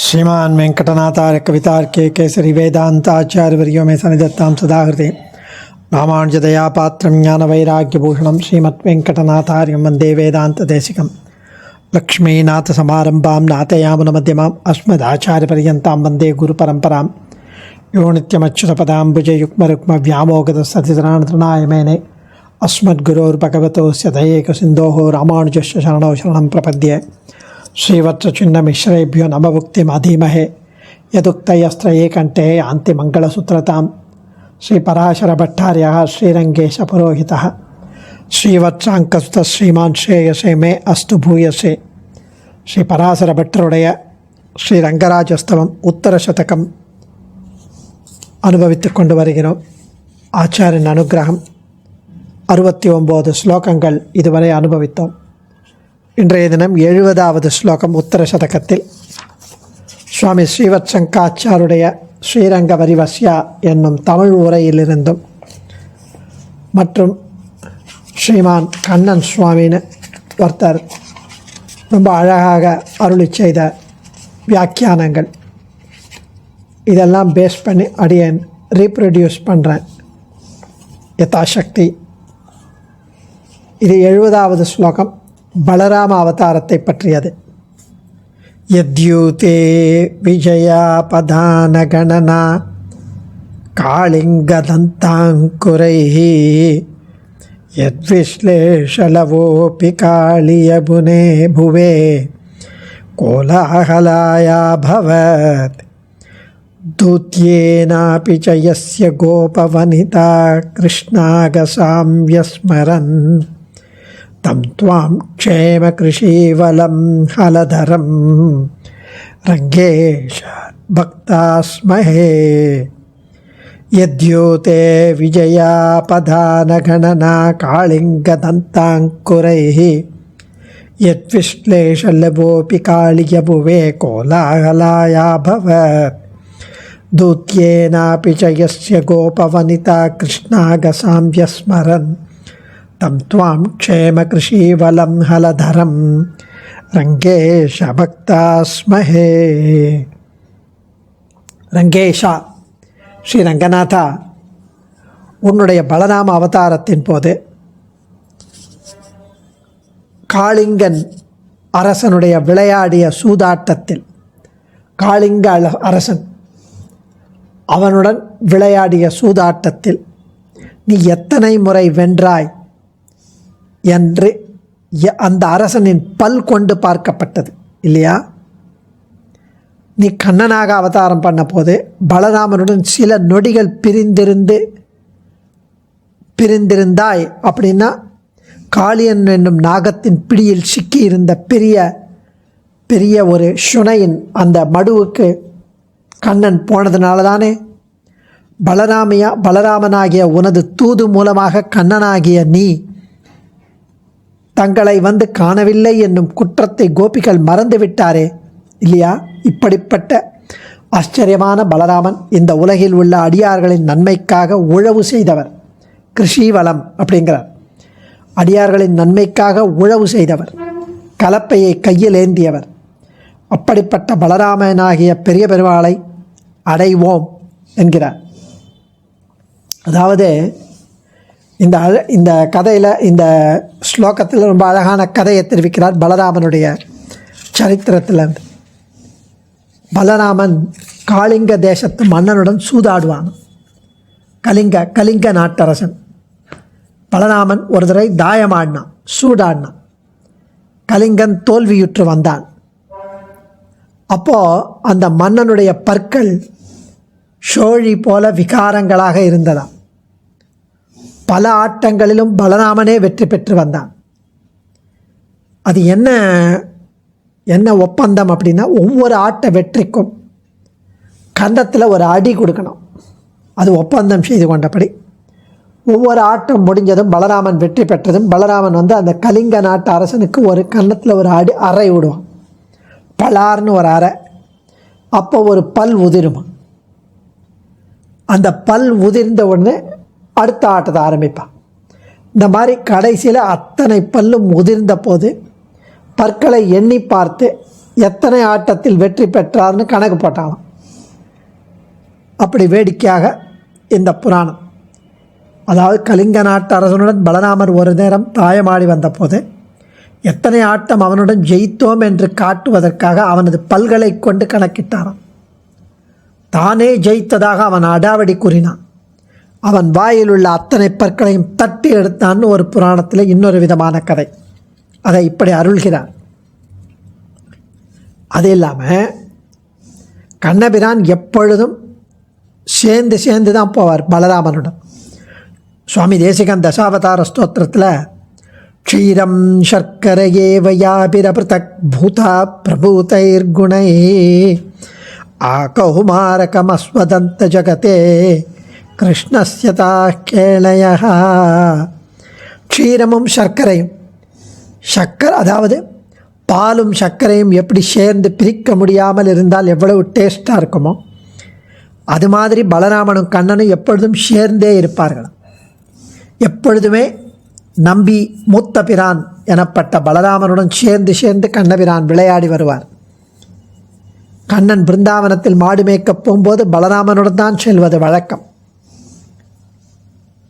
श्रीमान वेंकटनाथार्य कवितार्के केसरी वेदांताचार्यवर्यो मे सन्निधत्तां सदाहृते रामानुजदया पात्रं ज्ञानवैराग्यभूषणं श्रीमद्वेंकटनाथार्यं वन्दे वेदान्तदेशिकं लक्ष्मीनाथसमारम्भां नाथयामुनमध्यमाम् अस्मदाचार्यपर्यन्तां वन्दे गुरुपरम्परां यो नित्यमच्युतपदाम्बुजयुग्मरुक्मव्यामोगतसतितराणतृणाय मेने अस्मद्गुरोर्भगवतोऽस्य दयैकसिन्धोः रामानुजस्य शरणौ शरणं प्रपद्ये श्रीवत्सचिन्नमिश्रेभ्यो नमभुक्तिमधीमहे यदुक्तयस्त्रये कण्ठे यान्ति मङ्गलसूत्रतां श्रीपराशरभट्टार्यः श्रीरङ्गेशपुरोहितः श्रीवत्साङ्कसुतः श्रीमान् श्रेयसे मे अस्तु भूयसे श्रीपराशरभट्टरुடைய ஸ்ரீரங்கராஜஸ்தவம் உத்தரசதகம் அனுபவித்துக் கொண்டு வருகிறோம். ஆச்சாரியன் அனுகிரகம் 69 ஸ்லோகங்கள் இதுவரை அனுபவித்தோம். இன்றைய தினம் 70வது ஸ்லோகம் உத்தர சதகத்தில் சுவாமி ஸ்ரீவத்சங்காச்சாருடைய ஸ்ரீரங்க வரிவஸ்யா என்னும் தமிழ் உரையிலிருந்தும் மற்றும் ஸ்ரீமான் கண்ணன் சுவாமின்னு ஒருத்தர் ரொம்ப அழகாக அருளி செய்த வியாக்கியானங்கள் இதெல்லாம் பேஸ் பண்ணி அடியேன் ரீப்ரொடியூஸ் பண்ணுறேன் யதாசக்தி. இது 70வது ஸ்லோகம் பலராம அவதாரத்தை பற்றியது. யத்யூதே விஜயா பதான கணனா காளிங்கதந்தாங்குரைஹி யத்விஸ்லேஷலவோபி காளியபுனே புவே கோலாஹலாயா பவத் தூத்யேனாபி ச யஸ்ய கோபவனிதா கிருஷ்ணாகசாம்யஸ்மரன் தம் த்வாம் க்ஷேம கிருஷீவலம் ஹலதரம் ரங்கேஷ பக்தாஸ்மஹே. யத்யூதே விஜயா பதான கணனா காளிங்கதந்தாங்குரைஹி யத்விஸ்லேஷலவோபி காளியபுவே கோலாஹலாயா பவத் தூத்யேனாபி ச யஸ்ய கோபவனிதா கிருஷ்ணாகசாம்யஸ்மரன் தம் த்வாம் க்ஷேம கிருஷீவலம் ஹலதரம் ரங்கேஷ பக்தாஸ்மஹே. ரங்கேஷா, ஸ்ரீ ரங்கநாதா, உன்னுடைய பலராம அவதாரத்தின் போது காளிங்கன் அரசனுடைய விளையாடிய சூதாட்டத்தில் காளிங்க அரசன் அவனுடன் விளையாடிய சூதாட்டத்தில் நீ எத்தனை முறை வென்றாய் என்று அந்த அரசனின் பல் கொண்டு பார்க்கப்பட்டது இல்லையா? நீ கண்ணனாக அவதாரம் பண்ண போது பலராமனுடன் சில நொடிகள் பிரிந்திருந்தாய் அப்படின்னா காளியன் என்னும் நாகத்தின் பிடியில் சிக்கி இருந்த பெரிய ஒரு சுனையின் அந்த மடுவுக்கு கண்ணன் போனதுனால தானே பலராமனாகிய உனது தூது மூலமாக கண்ணனாகிய நீ தங்களை வந்து காணவில்லை என்னும் குற்றத்தை கோபிகள் மறந்துவிட்டாரே இல்லையா? இப்படிப்பட்ட ஆச்சரியமான பலராமன் இந்த உலகில் உள்ள அடியார்களின் நன்மைக்காக உழவு செய்தவர். கிருஷீவலம் அப்படிங்கிறார். அடியார்களின் நன்மைக்காக உழவு செய்தவர், கலப்பையை கையில் ஏந்தியவர். அப்படிப்பட்ட பலராமனாகிய பெரிய பெருமாளை அடைவோம் என்கிறார். அதாவது இந்த கதையில், இந்த ஸ்லோகத்தில் ரொம்ப அழகான கதையை தெரிவிக்கிறார் பலராமனுடைய சரித்திரத்திலிருந்து. பலராமன் காளிங்க தேசத்து மன்னனுடன் சூதாடுவான். கலிங்க நாட்டரசன் பலராமன் ஒரு தடவை தாயமாடினான், சூடாடினான். கலிங்கன் தோல்வியுற்று வந்தான். அப்போது அந்த மன்னனுடைய பற்கள் சோழி போல விகாரங்களாக இருந்ததாம். பல ஆட்டங்களிலும் பலராமனே வெற்றி பெற்று வந்தான். அது என்ன ஒப்பந்தம் அப்படின்னா, ஒவ்வொரு ஆட்ட வெற்றிக்கும் கண்டத்தில் ஒரு அடி கொடுக்கணும். அது ஒப்பந்தம் செய்து கொண்டபடி ஒவ்வொரு ஆட்டம் முடிஞ்சதும் பலராமன் வெற்றி பெற்றதும் பலராமன் வந்து அந்த கலிங்க நாட்டு அரசனுக்கு ஒரு கன்னத்தில் ஒரு அறை விடுவான். பலார்னு ஒரு அறை. அப்போ ஒரு பல் உதிருமா. அந்த பல் உதிர்ந்த உடனே அடுத்த ஆட்டத்தை ஆரம்பிப்பான். இந்த மாதிரி கடைசியில் அத்தனை பல்லும் உதிர்ந்த போது பற்களை எண்ணி பார்த்து எத்தனை ஆட்டத்தில் வெற்றி பெற்றார்னு கணக்கு போட்டாலும். அப்படி வேடிக்கையாக இந்த புராணம். அதாவது கலிங்க நாட்டு அரசனுடன் பலராமர் ஒரு நேரம் தாயமாடி வந்தபோது எத்தனை ஆட்டம் அவனுடன் ஜெயித்தோம் என்று காட்டுவதற்காக அவனது பல்களை கொண்டு கணக்கிட்டாராம். தானே ஜெயித்ததாக அவன் அடாவடி கூறினான். அவன் வாயில் உள்ள அத்தனை பற்களையும் தட்டி எடுத்தான்னு ஒரு புராணத்தில் இன்னொரு விதமான கதை. அதை இப்படி அருள்கிறார். அது இல்லாமல் கண்ணபிரான் எப்பொழுதும் சேர்ந்து தான் போவார் பலராமனுடன். சுவாமி தேசிகன் தசாவதார ஸ்தோத்திரத்தில் க்ஷீரம் சர்க்கரையே வயாபிரபிருதக் பூதா பிரபூதைர்குணை ஆகௌமாரகமஸ்வதந்த ஜகதே கிருஷ்ணஸ்யதா கேளய. க்ஷீரமும் சர்க்கரையும், அதாவது பாலும் சர்க்கரையும் எப்படி சேர்ந்து பிரிக்க முடியாமல் இருந்தால் எவ்வளவு டேஸ்ட்டாக இருக்குமோ அது மாதிரி பலராமனும் கண்ணனும் எப்பொழுதும் சேர்ந்தே இருப்பார்கள். எப்பொழுதுமே நம்பி மூத்த பிரான் எனப்பட்ட பலராமனுடன் சேர்ந்து கண்ணபிரான் விளையாடி வருவார். கண்ணன் பிருந்தாவனத்தில் மாடு மேய்க்கப் போகும்போது பலராமனுடன் தான் செல்வது வழக்கம்.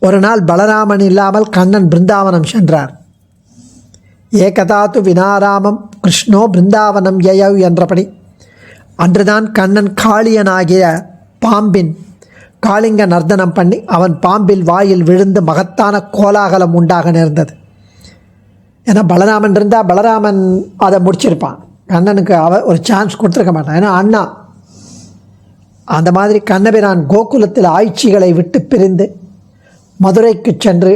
ஒரு நாள் பலராமன் இல்லாமல் கண்ணன் பிருந்தாவனம் சென்றார். ஏகதாத்து வினாராமம் கிருஷ்ணோ பிருந்தாவனம் யயவ் என்றபடி அன்றுதான் கண்ணன் காளியனாகிய பாம்பின் காளிங்க நர்த்தனம் பண்ணி அவன் பாம்பில் வாயில் விழுந்து மகத்தான கோலாகலம் உண்டாக நேர்ந்தது. ஏன்னா பலராமன் இருந்தால் பலராமன் அதை முடிச்சிருப்பான், கண்ணனுக்கு ஒரு சான்ஸ் கொடுத்துருக்க மாட்டான். ஏன்னா அண்ணா. அந்த மாதிரி கண்ணபிரான் கோகுலத்தில் ஆய்ச்சிகளை விட்டு பிரிந்து மதுரைக்கு சென்று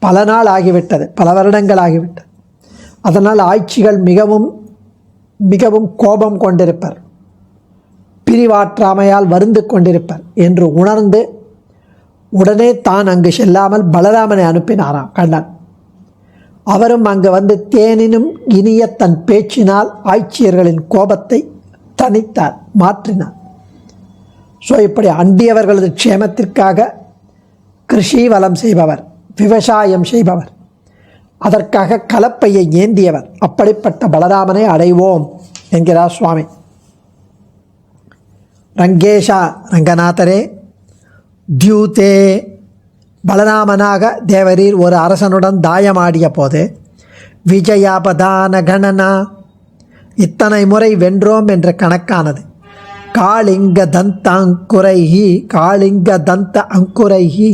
பல நாள் ஆகிவிட்டது, பல வருடங்கள் ஆகிவிட்டது. அதனால் ஆய்ச்சிகள் மிகவும் மிகவும் கோபம் கொண்டிருப்பர், பிரிவாற்றாமையால் வருந்து கொண்டிருப்பர் என்று உணர்ந்து உடனே தான் அங்கு செல்லாமல் பலராமனை அனுப்பினாராம் கண்ணன். அவரும் அங்கு வந்து தேனினும் இனிய தன் பேச்சினால் ஆய்ச்சியர்களின் கோபத்தை தணித்தார், மாற்றினார். ஸோ இப்படி அண்டியவர்களது க்ஷேமத்திற்காக கிருஷி வலம் செய்பவர், விவசாயம் செய்பவர், அதற்காக கலப்பையை ஏந்தியவர். அப்படிப்பட்ட பலராமனை அடைவோம் என்கிறார் சுவாமி. ரங்கேஷா, ரங்கநாதரே, தியூதே, பலராமனாக தேவரீர் ஒரு அரசனுடன் தாயமாடிய போது விஜயாபதான கணனா இத்தனை முறை வென்றோம் என்ற கணக்கானது. காளிங்க தந்த அங்குரைஹி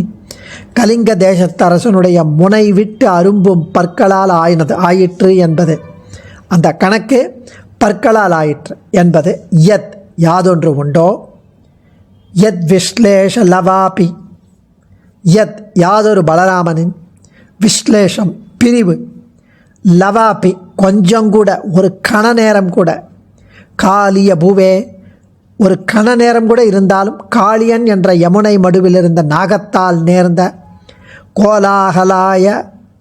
கலிங்க தேசத்து அரசனுடைய முனை விட்டு அரும்பும் பற்களால் ஆயிற்று என்பது. அந்த கணக்கு பற்களால் ஆயிற்று என்பது யத் யாதொன்று உண்டோ, யத் விஸ்லேஷ லவாபி, யத் யாதொரு பலராமனின், விஸ்லேஷம் பிரிவு, லவாபி கொஞ்சம் கூட, ஒரு கண நேரம் கூட, காளிய பூவே ஒரு கண நேரம் கூட இருந்தாலும் காளியன் என்ற யமுனை மடுவில் இருந்த நாகத்தால் நேர்ந்த கோலாகலாய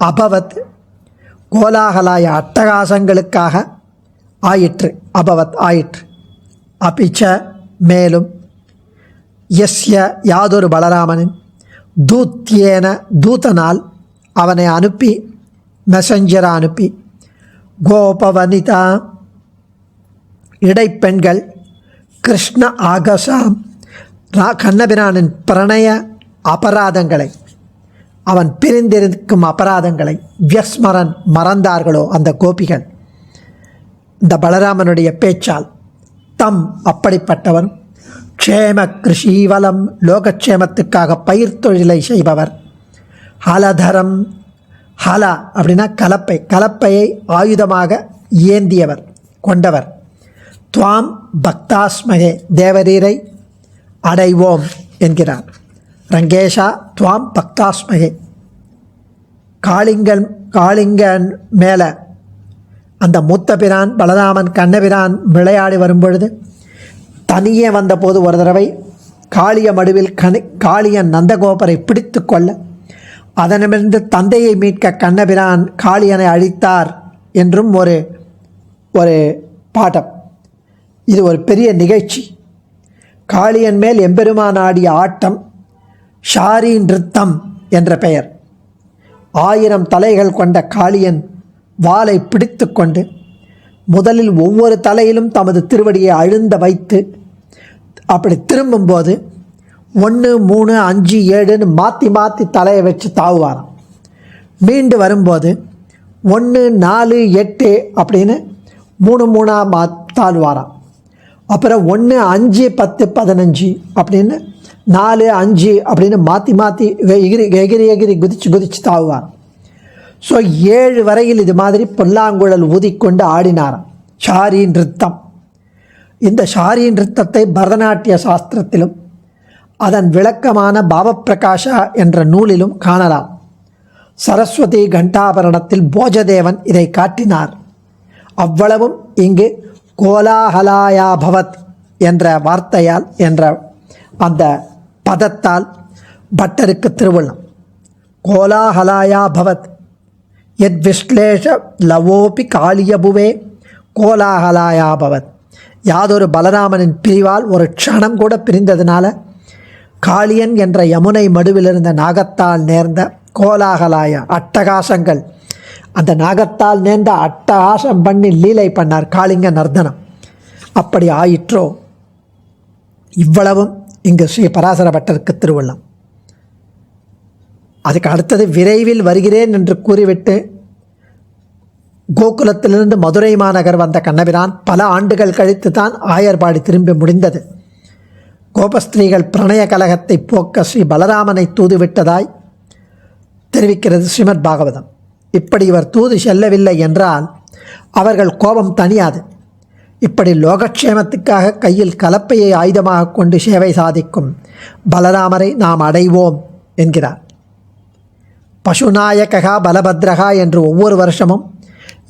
அபவத், கோலாகலாய அட்டகாசங்களுக்காக ஆயிற்று, அபவத் ஆயிற்று. அபிச்ச மேலும் யஸ்ய யாதொரு பலராமனின் தூத்தியேன தூதனால் அவனை அனுப்பி, மெசஞ்சரை அனுப்பி, கோபவனிதா இடைப்பெண்கள், கிருஷ்ண ஆகசாம் கண்ணபிரானின் பிரணய அபராதங்களை, அவன் பிரிந்திருக்கும் அபராதங்களை வியஸ்மரன் மறந்தார்களோ அந்த கோபிகள் இந்த பலராமனுடைய பேச்சால். தம் அப்படிப்பட்டவன் க்ஷேம கிருஷீவலம் லோகக்ஷேமத்துக்காக பயிர் தொழிலை செய்பவர். ஹலதரம், ஹல அப்படின்னா கலப்பை, கலப்பையை ஆயுதமாக ஏந்தியவர், கொண்டவர். துவாம் பக்தாஸ்மகே தேவரீரை அடைவோம் என்கிறார். ரங்கேஷா துவாம் பக்தாஸ்மகே. காளிங்கன் மேலே அந்த மூத்த பிரான் பலராமன் கண்ணபிரான் விளையாடி வரும்பொழுது தனியே வந்தபோது ஒரு தடவை காளிய மடுவில் காளியன் நந்தகோபரை பிடித்து கொள்ள அதனிலிருந்து தந்தையை மீட்க கண்ணபிரான் காளியனை அழித்தார் என்றும் ஒரு பாடம். இது ஒரு பெரிய நிகழ்ச்சி. காளியன் மேல் எம்பெருமான் ஆடிய ஆட்டம் ஷாரி நிருத்தம் என்ற பெயர். 1000 தலைகள் கொண்ட காளியன் வாளை பிடித்து கொண்டு முதலில் ஒவ்வொரு தலையிலும் தமது திருவடியை அழுந்த வைத்து அப்படி திரும்பும்போது 1, 3, 5, 7ன்னு மாற்றி மாற்றி தலையை வச்சு தாவுவாராம். மீண்டு வரும்போது 1, 4, 8 அப்படின்னு 3 தாழ்வாராம். அப்புறம் 1, 5, 10, 15 அப்படின்னு 4, 5 அப்படின்னு மாற்றி மாற்றி எகிரி குதிச்சு தாவுவார். ஸோ 7 வரையில் இது மாதிரி புல்லாங்குழல் ஊதிக்கொண்டு ஆடினாராம். ஷாரி நிறுத்தம். இந்த ஷாரி நிறுத்தத்தை பரதநாட்டிய சாஸ்திரத்திலும் அதன் விளக்கமான பாவப்பிரகாஷா என்ற நூலிலும் காணலாம். சரஸ்வதி கண்டாபரணத்தில் போஜதேவன் இதை காட்டினார். அவ்வளவும் இங்கு கோலாஹலாயாபவத் என்ற வார்த்தையால் என்ற அந்த பதத்தால் பட்டருக்கு திருவுள்ளம். கோலாஹலாயாபவத் யத் விஸ்லேஷ லவோபி காளியபுவே கோலாஹலாயாபவத். யாதொரு பலராமனின் பிரிவால் ஒரு க்ஷணம் கூட பிரிந்ததுனால காளியன் என்ற யமுனை மடுவிலிருந்த நாகத்தால் நேர்ந்த கோலாகலாய அட்டகாசங்கள், அந்த நாகத்தால் நேர்ந்த அட்டகாசம் பண்ணி லீலை பண்ணார் காளிங்க நர்தனம். அப்படி ஆயிற்றோ. இவ்வளவும் இங்கு ஸ்ரீ பராசர பட்டருக்கு திருவுள்ளம். அதுக்கு அடுத்தது விரைவில் வருகிறேன் என்று கூறிவிட்டு கோகுலத்திலிருந்து மதுரை மாநகர் வந்த கண்ணபிரான் பல ஆண்டுகள் கழித்து தான் ஆயர்பாடி திரும்பி முடிந்தது. கோபஸ்திரீகள் பிரணய கலகத்தை போக்க ஸ்ரீ பலராமனை தூதுவிட்டதாய் தெரிவிக்கிறது ஸ்ரீமத் பாகவதம். இப்படி இவர் தூது செல்லவில்லை என்றால் அவர்கள் கோபம் தணியாது. இப்படி லோகக்ஷேமத்துக்காக கையில் கலப்பையை ஆயுதமாக கொண்டு சேவை சாதிக்கும் பலராமரை நாம் அடைவோம் என்கிறார். பசுநாயகா பலபத்ரகா என்று ஒவ்வொரு வருஷமும்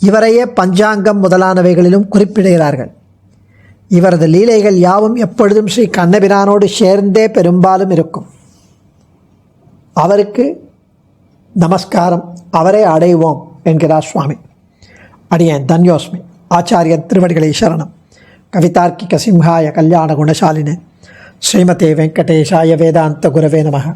இவரையே பஞ்சாங்கம் முதலானவைகளிலும் குறிப்பிடுகிறார்கள். இவரது லீலைகள் யாவும் எப்பொழுதும் ஸ்ரீ கண்ணபிரானோடு சேர்ந்தே பெரும்பாலும் இருக்கும். அவருக்கு நமஸ்காரம், அவரை அடைவோம் என்கிறார் சுவாமி. அடியேன் தன்யோஸ்மி. ஆச்சாரியன் திருவடிகளை சரணம். கவிதார்க்கிக சிம்ஹாய கல்யாண குணசாலினே ஸ்ரீமதே வெங்கடேஷாய வேதாந்த குரவே நமः.